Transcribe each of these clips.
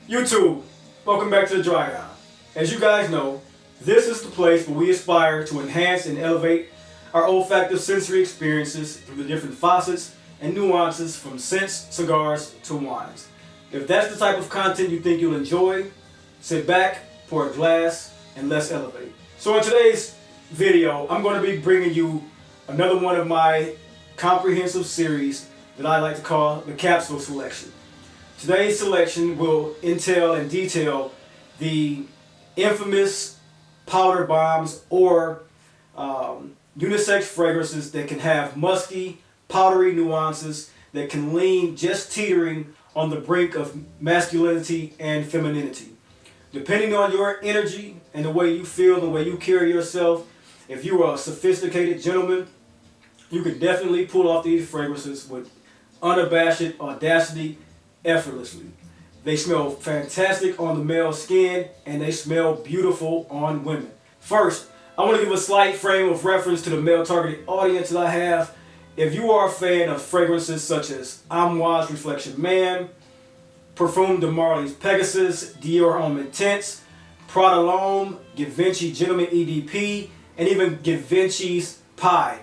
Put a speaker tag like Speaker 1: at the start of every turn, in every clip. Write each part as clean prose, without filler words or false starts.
Speaker 1: YouTube, welcome back to the Dry Down. As you guys know, this is the place where we aspire to enhance and elevate our olfactive sensory experiences through the different facets and nuances from scents, cigars, to wines. If that's the type of content you think you'll enjoy, sit back, pour a glass, and let's elevate. So in today's video, I'm going to be bringing you another one of my comprehensive series that I like to call the capsule selection. Today's selection will entail and detail the infamous powder bombs or unisex fragrances that can have musky, powdery nuances that can lean just teetering on the brink of masculinity and femininity. Depending on your energy and the way you feel, the way you carry yourself, if you are a sophisticated gentleman, you can definitely pull off these fragrances with unabashed audacity effortlessly. They smell fantastic on the male skin and they smell beautiful on women. First, I want to give a slight frame of reference to the male targeted audience that I have. If you are a fan of fragrances such as Amouage Reflection Man, Parfum de Marley's Pegasus, Dior Homme Intense, Prada L'Homme, Givenchy Gentleman EDP, and even Givenchy's Pie,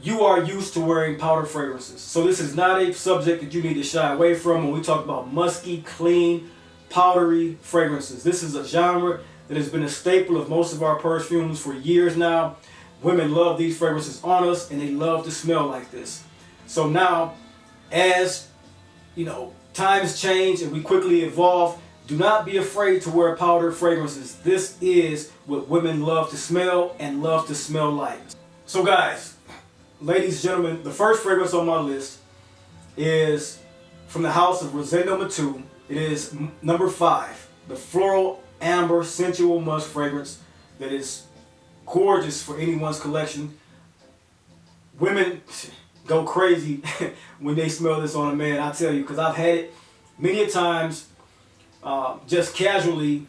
Speaker 1: you are used to wearing powder fragrances. So this is not a subject that you need to shy away from when we talk about musky, clean, powdery fragrances. This is a genre that has been a staple of most of our perfumes for years now. Women love these fragrances on us and they love to smell like this. So now, as you know, times change and we quickly evolve, do not be afraid to wear powder fragrances. This is what women love to smell and love to smell like. So guys, ladies and gentlemen, the first fragrance on my list is from the house of ROSENDO MATEAU. It is number 5, the Floral Amber Sensual Musk fragrance that is gorgeous for anyone's collection. Women go crazy when they smell this on a man, I tell you, because I've had it many a times just casually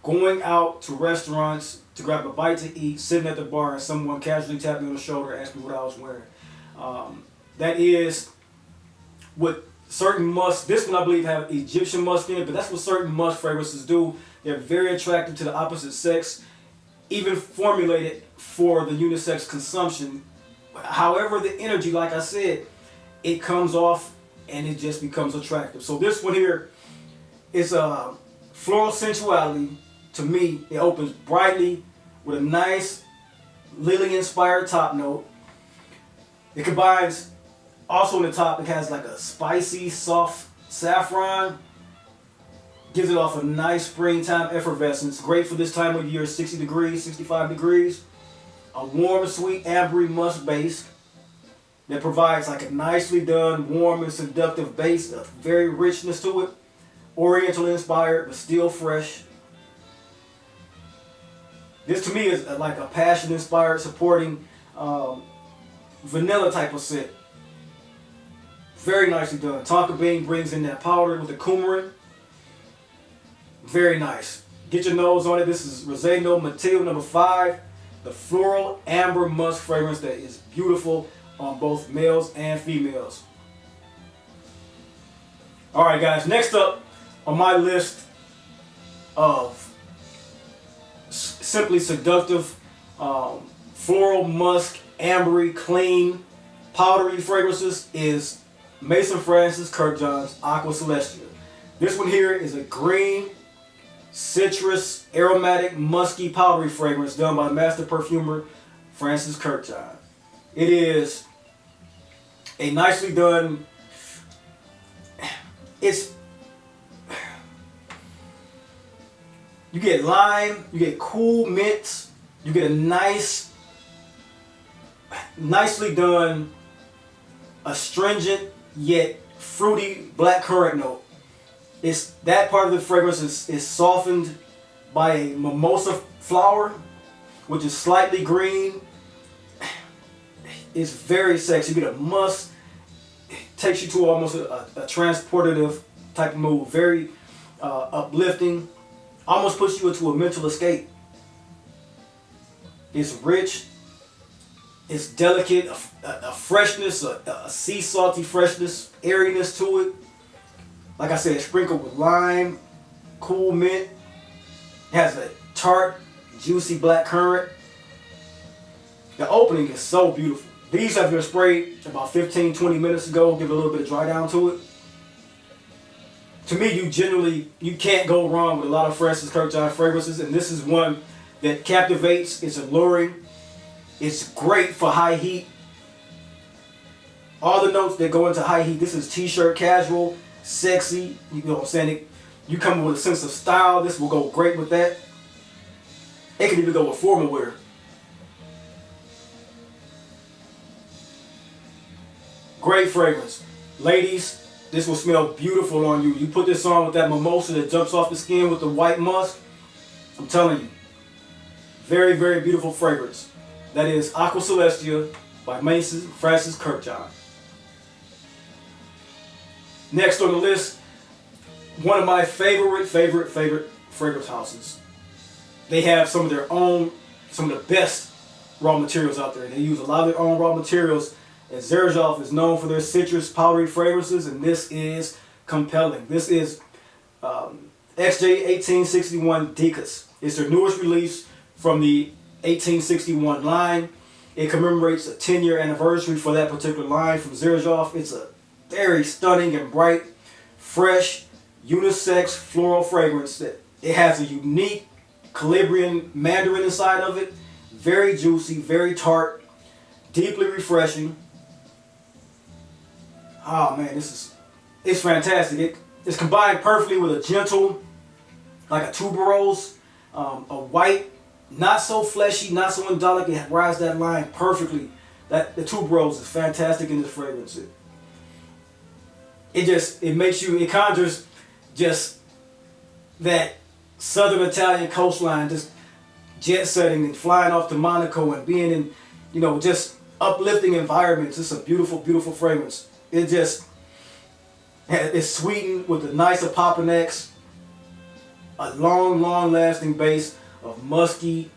Speaker 1: going out to restaurants to grab a bite to eat, sitting at the bar, and someone casually tapped me on the shoulder and asked me what I was wearing. That is what certain musk, this one I believe have Egyptian musk in it, but that's what certain musk fragrances do. They're very attractive to the opposite sex, even formulated for the unisex consumption. However, the energy, like I said, it comes off and it just becomes attractive. So this one here is a floral sensuality. To me, it opens brightly with a nice lily-inspired top note. It combines, also in the top, it has like a spicy, soft saffron. Gives it off a nice springtime effervescence. Great for this time of year, 60 degrees, 65 degrees. A warm, sweet, ambery musk base that provides like a nicely done, warm and seductive base, a very richness to it. Oriental inspired, but still fresh. This to me is like a passion inspired, supporting vanilla type of scent. Very nicely done. Tonka bean brings in that powder with the coumarin. Very nice. Get your nose on it. This is ROSENDO MATEAU number 5, the Floral Amber Musk fragrance that is beautiful on both males and females. Alright guys, next up on my list of simply seductive, floral, musk, ambery, clean, powdery fragrances is Maison Francis Kurkdjian's AQUA CELESTIA. This one here is a green, citrus, aromatic, musky, powdery fragrance done by master perfumer Francis Kurkdjian. It is a nicely done, you get lime, you get cool mints, you get a nicely done, astringent yet fruity blackcurrant note. It's that part of the fragrance is softened by a mimosa flower, which is slightly green. It's very sexy. You get a musk, it takes you to almost a transportative type of mood. Very uplifting. Almost puts you into a mental escape. It's rich, it's delicate, a freshness, a sea salty freshness, airiness to it. Like I said, sprinkled with lime, cool mint. It has a tart, juicy black currant. The opening is so beautiful. These have been sprayed about 15-20 minutes ago. Give it a little bit of dry down to it. To me, you can't go wrong with a lot of Francis Kurkdjian fragrances, and this is one that captivates. It's alluring. It's great for high heat. All the notes that go into high heat. This is t-shirt casual, sexy. You know what I'm saying? You come with a sense of style. This will go great with that. It can even go with formal wear. Great fragrance. Ladies, this will smell beautiful on you. You put this on with that mimosa that jumps off the skin with the white musk. I'm telling you. Very, very beautiful fragrance. That is Aqua Celestia by Francis Kurkdjian. Next on the list, one of my favorite fragrance houses. They have some of their own, some of the best raw materials out there. They use a lot of their own raw materials. And XERJOFF is known for their citrus powdery fragrances, and this is compelling. This is XJ 1861 DECAS. It's their newest release from the 1861 line. It commemorates a 10-year anniversary for that particular line from XERJOFF. It's a very stunning and bright, fresh, unisex floral fragrance that it has a unique Calabrian mandarin inside of it. Very juicy, very tart, deeply refreshing. Oh man, it's fantastic. It's combined perfectly with a gentle, like a tuberose, a white, not so fleshy, not so indolic. It rides that line perfectly. The tuberose is fantastic in this fragrance. It conjures just that southern Italian coastline, just jet setting and flying off to Monaco and being in, just uplifting environments. It's a beautiful, beautiful fragrance. It's sweetened with a nice Apolloniacs, a long, lasting base of musky,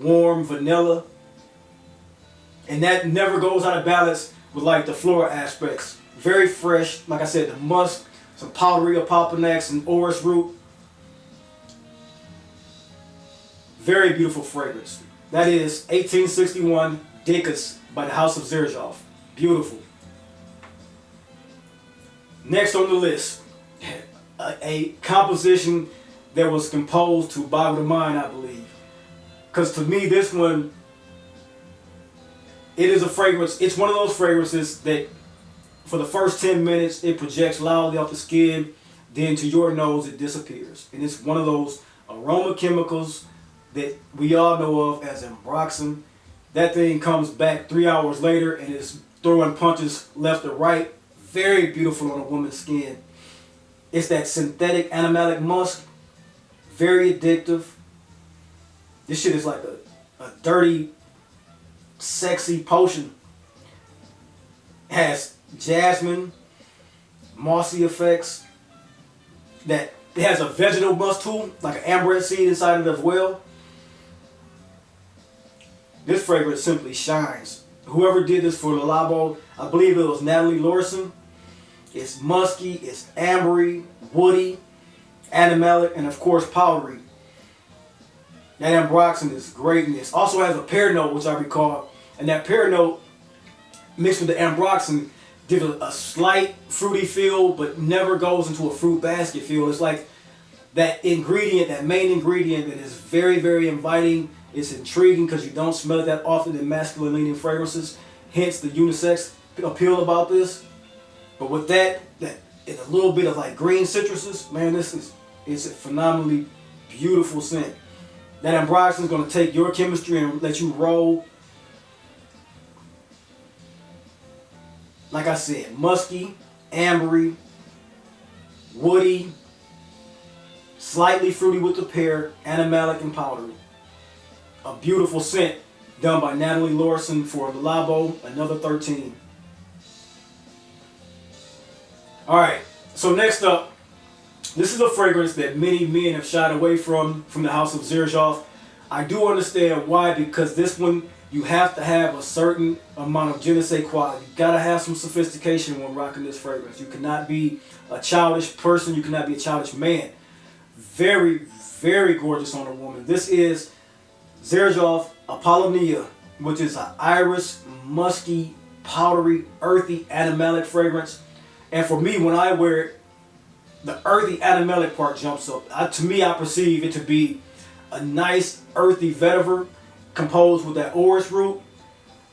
Speaker 1: warm vanilla. And that never goes out of balance with like the floral aspects. Very fresh, like I said, the musk, some powdery Apolloniacs and orris root. Very beautiful fragrance. That is 1861 DECAS by the House of XERJOFF. Beautiful. Next on the list, a composition that was composed to boggle the mind, I believe. Because to me, this one, it is a fragrance. It's one of those fragrances that for the first 10 minutes, it projects loudly off the skin. Then to your nose, it disappears. And it's one of those aroma chemicals that we all know of as ambroxan. That thing comes back 3 hours later and is throwing punches left or right. Very beautiful on a woman's skin. It's that synthetic animalic musk. Very addictive. This shit is like a dirty, sexy potion. It has jasmine, mossy effects. It has a vegetal musk too, like an amaranth seed inside of it as well. This fragrance simply shines. Whoever did this for the LABO, I believe it was Natalie Lorson. It's musky, it's ambery, woody, animalic, and of course powdery. That ambroxan is great, and it also has a pear note, which I recall. And that pear note mixed with the ambroxan gives it a slight fruity feel, but never goes into a fruit basket feel. It's like that ingredient, that main ingredient that is very, very inviting. It's intriguing because you don't smell it that often in masculine leaning fragrances. Hence the unisex appeal about this. But with that and a little bit of like green citruses, man, it's a phenomenally beautiful scent. That ambroxan is going to take your chemistry and let you roll. Like I said, musky, ambery, woody, slightly fruity with the pear, animalic and powdery. A beautiful scent done by Natalie Lorson for the LABO, another 13. Alright, so next up, this is a fragrance that many men have shied away from the House of XERJOFF. I do understand why, because this one, you have to have a certain amount of je ne sais quoi. You gotta have some sophistication when rocking this fragrance. You cannot be a childish person, you cannot be a childish man. Very, very gorgeous on a woman. This is XERJOFF APOLLONIA, which is an iris, musky, powdery, earthy, animalic fragrance. And for me, when I wear it, the earthy animalic part jumps up. To me, I perceive it to be a nice earthy vetiver composed with that orris root.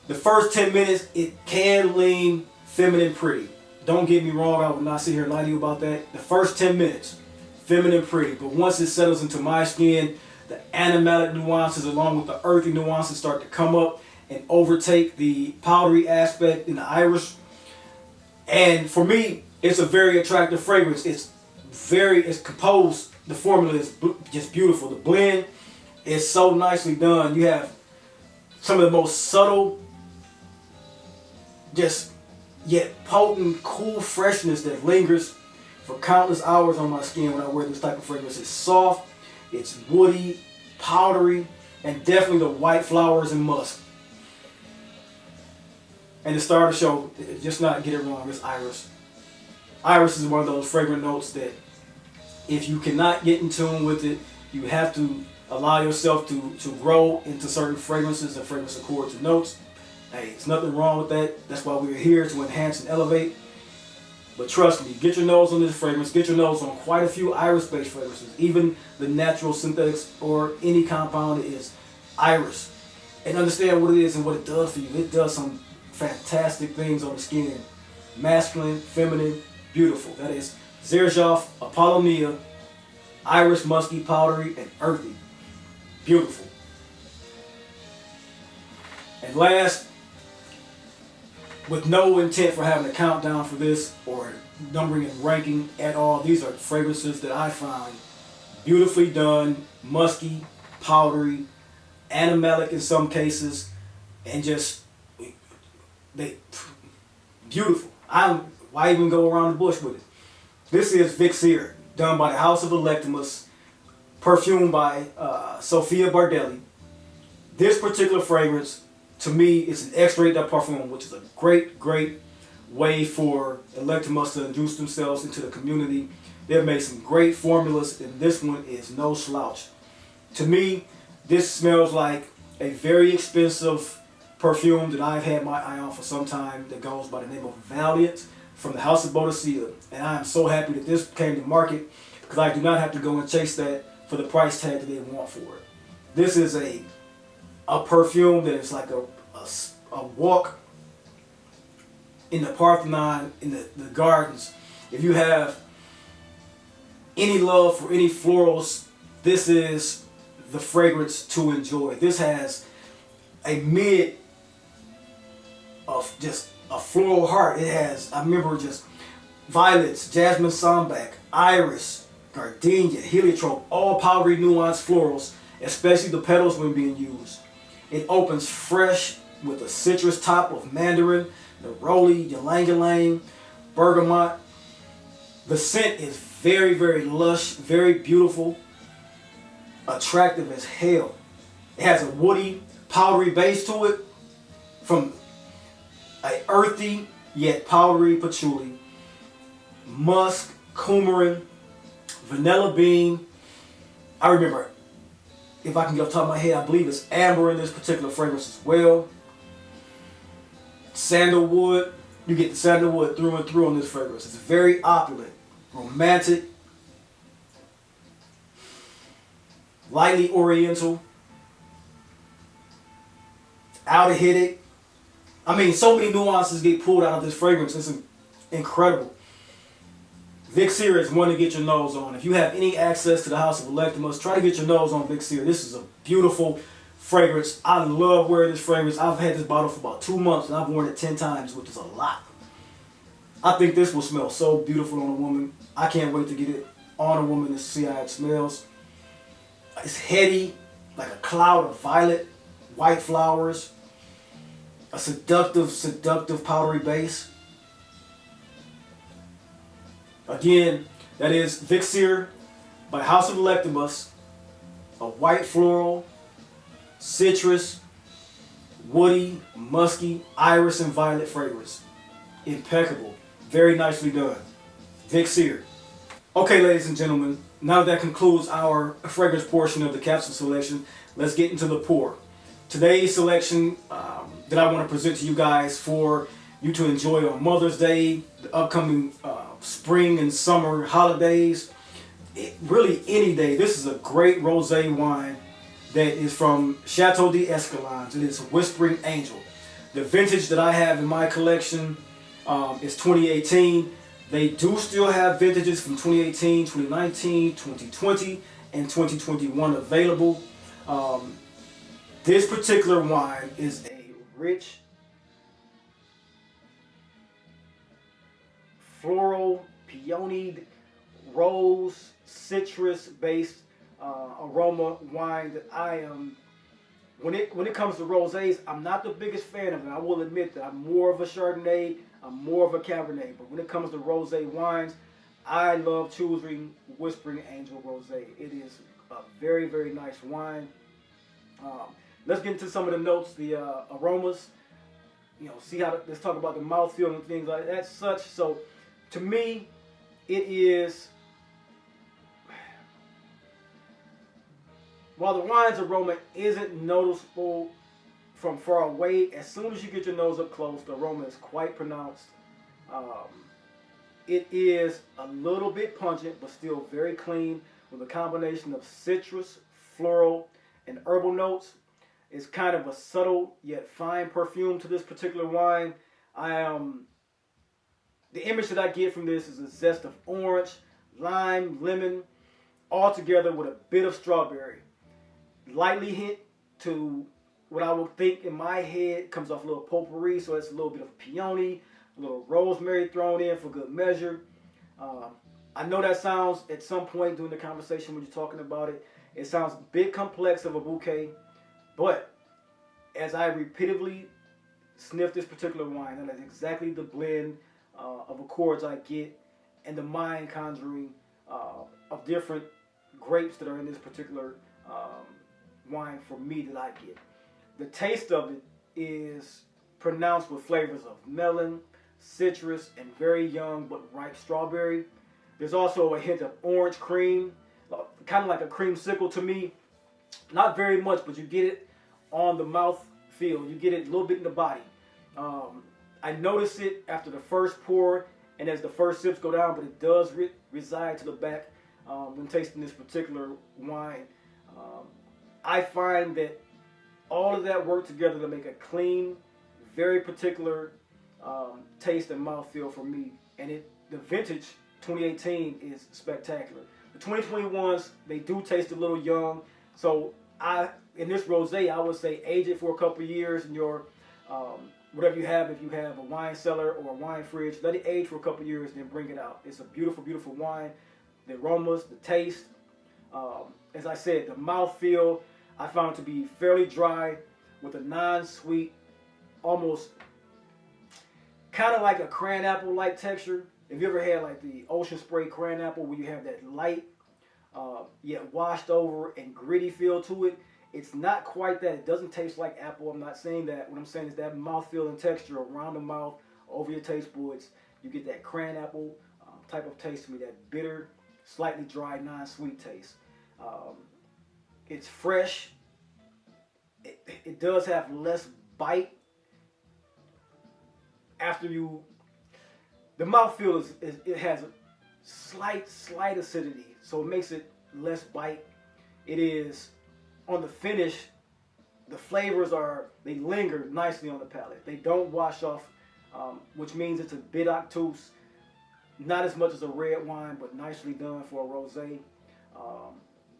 Speaker 1: The first 10 minutes, it can lean feminine pretty. Don't get me wrong, I will not sit here and lie to you about that. The first 10 minutes, feminine pretty. But once it settles into my skin, the animalic nuances along with the earthy nuances start to come up and overtake the powdery aspect in the iris. And for me, it's a very attractive fragrance. It's composed, the formula is just beautiful. The blend is so nicely done. You have some of the most subtle, just yet potent, cool freshness that lingers for countless hours on my skin when I wear this type of fragrance. It's soft, it's woody, powdery, and definitely the white flowers and musk. And to start the show, just not get it wrong, it's iris. Iris is one of those fragrant notes that if you cannot get in tune with it, you have to allow yourself to grow into certain fragrances and fragrance accords and notes. Hey, there's nothing wrong with that. That's why we're here, to enhance and elevate. But trust me, get your nose on this fragrance, get your nose on quite a few iris-based fragrances. Even the natural synthetics or any compound is iris. And understand what it is and what it does for you. It does some fantastic things on the skin. Masculine, feminine, beautiful. That is XERJOFF APOLLONIA, iris, musky, powdery, and earthy. Beautiful. And last, with no intent for having a countdown for this or numbering and ranking at all, these are fragrances that I find beautifully done, musky, powdery, animalic in some cases, and just beautiful. Why even go around the bush with it? This is VIXERE, done by the House of ELECTIMUSS, perfumed by Sophia Bardelli. This particular fragrance, to me, is an extrait de parfum, which is a great, great way for Electimuss to introduce themselves into the community. They've made some great formulas, and this one is no slouch. To me, this smells like a very expensive perfume that I've had my eye on for some time that goes by the name of Valiant from the House of Boudicca. And I am so happy that this came to market because I do not have to go and chase that for the price tag that they want for it. This is a perfume that is like a walk in the Parthenon, in the gardens. If you have any love for any florals, this is the fragrance to enjoy. This has a mid of just a floral heart. It has, I remember, just violets, jasmine sambac, iris, gardenia, heliotrope, all powdery nuanced florals, especially the petals when being used. It opens fresh with a citrus top of mandarin, neroli, ylang ylang, bergamot. The scent is very, very lush, very beautiful, attractive as hell. It has a woody, powdery base to it, from a earthy yet powdery patchouli, musk, coumarin, vanilla bean. I remember, if I can get off the top of my head, I believe it's amber in this particular fragrance as well. Sandalwood, you get the sandalwood through and through on this fragrance. It's very opulent, romantic, lightly oriental, out of hit it. I mean, so many nuances get pulled out of this fragrance. It's incredible. VIXERE is one to get your nose on. If you have any access to the House of Electimuss, try to get your nose on VIXERE. This is a beautiful fragrance. I love wearing this fragrance. I've had this bottle for about 2 months and I've worn it 10 times, which is a lot. I think this will smell so beautiful on a woman. I can't wait to get it on a woman to see how it smells. It's heady, like a cloud of violet, white flowers, a seductive powdery base. Again, that is VIXERE by House of Electimuss, a white floral, citrus, woody, musky, iris, and violet fragrance. Impeccable. Very nicely done. VIXERE. Okay, ladies and gentlemen, now that concludes our fragrance portion of the capsule selection. Let's get into the pour. Today's selection that I want to present to you guys for you to enjoy on Mother's Day, the upcoming spring and summer holidays, really any day. This is a great rosé wine that is from Chateau de Esclans. It is Whispering Angel. The vintage that I have in my collection is 2018. They do still have vintages from 2018, 2019, 2020, and 2021 available. This particular wine is a rich, floral, peonied, rose, citrus-based aroma wine that I am. When it comes to rosés, I'm not the biggest fan of it. I will admit that I'm more of a Chardonnay, I'm more of a Cabernet. But when it comes to rosé wines, I love choosing Whispering Angel Rosé. It is a very, very nice wine. Let's get into some of the notes, the aromas. You know, let's talk about the mouthfeel and things like that. So, to me, it is. While the wine's aroma isn't noticeable from far away, as soon as you get your nose up close, the aroma is quite pronounced. It is a little bit pungent, but still very clean, with a combination of citrus, floral, and herbal notes. It's kind of a subtle yet fine perfume to this particular wine. The image that I get from this is a zest of orange, lime, lemon, all together with a bit of strawberry. Lightly hint to what I would think in my head comes off a little potpourri, so it's a little bit of peony, a little rosemary thrown in for good measure. I know that sounds, at some point during the conversation when you're talking about it, it sounds a bit complex of a bouquet, but as I repeatedly sniff this particular wine, and that's exactly the blend of accords I get and the mind conjuring of different grapes that are in this particular wine for me that I get. The taste of it is pronounced with flavors of melon, citrus, and very young but ripe strawberry. There's also a hint of orange cream, kind of like a creamsicle to me. Not very much, but you get it on the mouth feel. You get it a little bit in the body. I notice it after the first pour and as the first sips go down, but it does reside to the back when tasting this particular wine. I find that all of that work together to make a clean, very particular taste and mouthfeel for me. And the vintage 2018 is spectacular. The 2021s, they do taste a little young. So in this rosé, I would say age it for a couple of years in your whatever you have. If you have a wine cellar or a wine fridge, let it age for a couple of years, then bring it out. It's a beautiful, beautiful wine. The aromas, the taste, as I said, the mouthfeel, I found it to be fairly dry with a non-sweet, almost kind of like a cran apple-like texture. If you ever had like the ocean spray cran apple where you have that light, yet washed over and gritty feel to it, it's not quite that. It doesn't taste like apple. I'm not saying that. What I'm saying is that mouthfeel and texture around the mouth, over your taste buds, you get that cran apple type of taste to me, that bitter, slightly dry, non-sweet taste. It's fresh. It does have less bite after you. The mouthfeel it has a slight acidity, so it makes it less bite. It is on the finish. The flavors they linger nicely on the palate. They don't wash off, which means it's a bit obtuse. Not as much as a red wine, but nicely done for a rosé.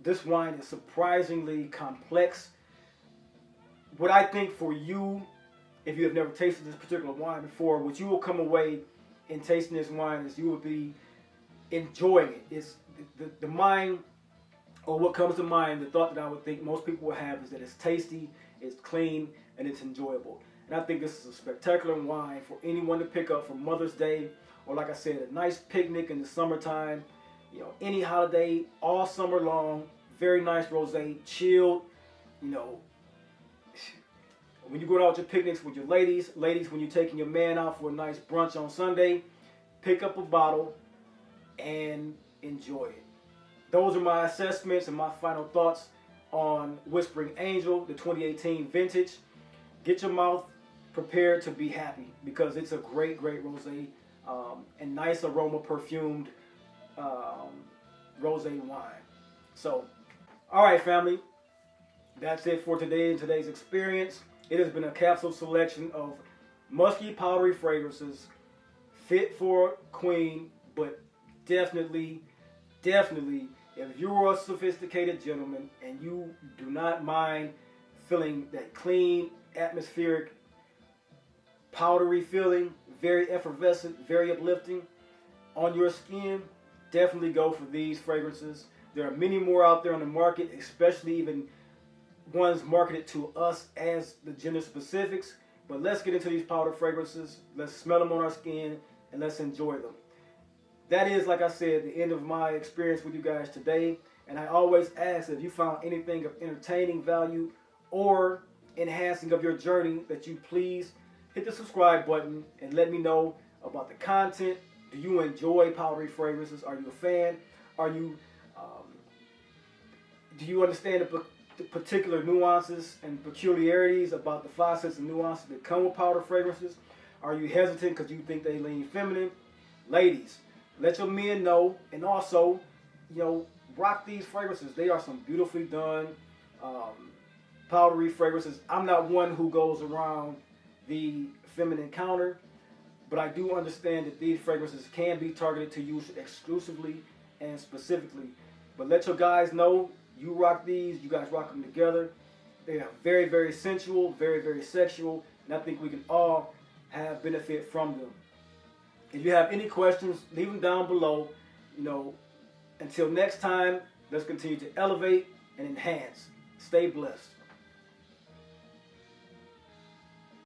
Speaker 1: This wine is surprisingly complex. What I think for you, if you have never tasted this particular wine before, what you will come away in tasting this wine is you will be enjoying it. It's the mind, or what comes to mind, the thought that I would think most people will have is that it's tasty, it's clean, and it's enjoyable. And I think this is a spectacular wine for anyone to pick up for Mother's Day, or like I said, a nice picnic in the summertime. You know, any holiday, all summer long. Very nice rosé, chilled. You know, when you go out to picnics with your ladies, when you're taking your man out for a nice brunch on Sunday, pick up a bottle and enjoy it. those are my assessments and my final thoughts on Whispering Angel, the 2018 vintage. Get your mouth prepared to be happy because it's a great, great rosé and nice aroma perfumed rosé wine. So, all right, family, that's it for today and today's experience. It has been a capsule selection of musky, powdery fragrances, fit for queen, but definitely, if you're a sophisticated gentleman and you do not mind feeling that clean, atmospheric, powdery feeling, very effervescent, very uplifting on your skin, definitely go for these fragrances. There are many more out there on the market, especially even ones marketed to us as the gender specifics. But let's get into these powder fragrances. Let's smell them on our skin and let's enjoy them. That is, like I said, the end of my experience with you guys today. And I always ask if you found anything of entertaining value or enhancing of your journey, that you please hit the subscribe button and let me know about the content. Do you enjoy powdery fragrances? Are you a fan? Are you do you understand the particular nuances and peculiarities about the facets and nuances that come with powder fragrances? Are you hesitant because you think they lean feminine? Ladies, let your men know, and also, rock these fragrances. They are some beautifully done powdery fragrances. I'm not one who goes around the feminine counter, but I do understand that these fragrances can be targeted to use exclusively and specifically. But let your guys know, you rock these, you guys rock them together. They are very, very sensual, very, very sexual, and I think we can all have benefit from them. If you have any questions, leave them down below. Until next time, let's continue to elevate and enhance. Stay blessed.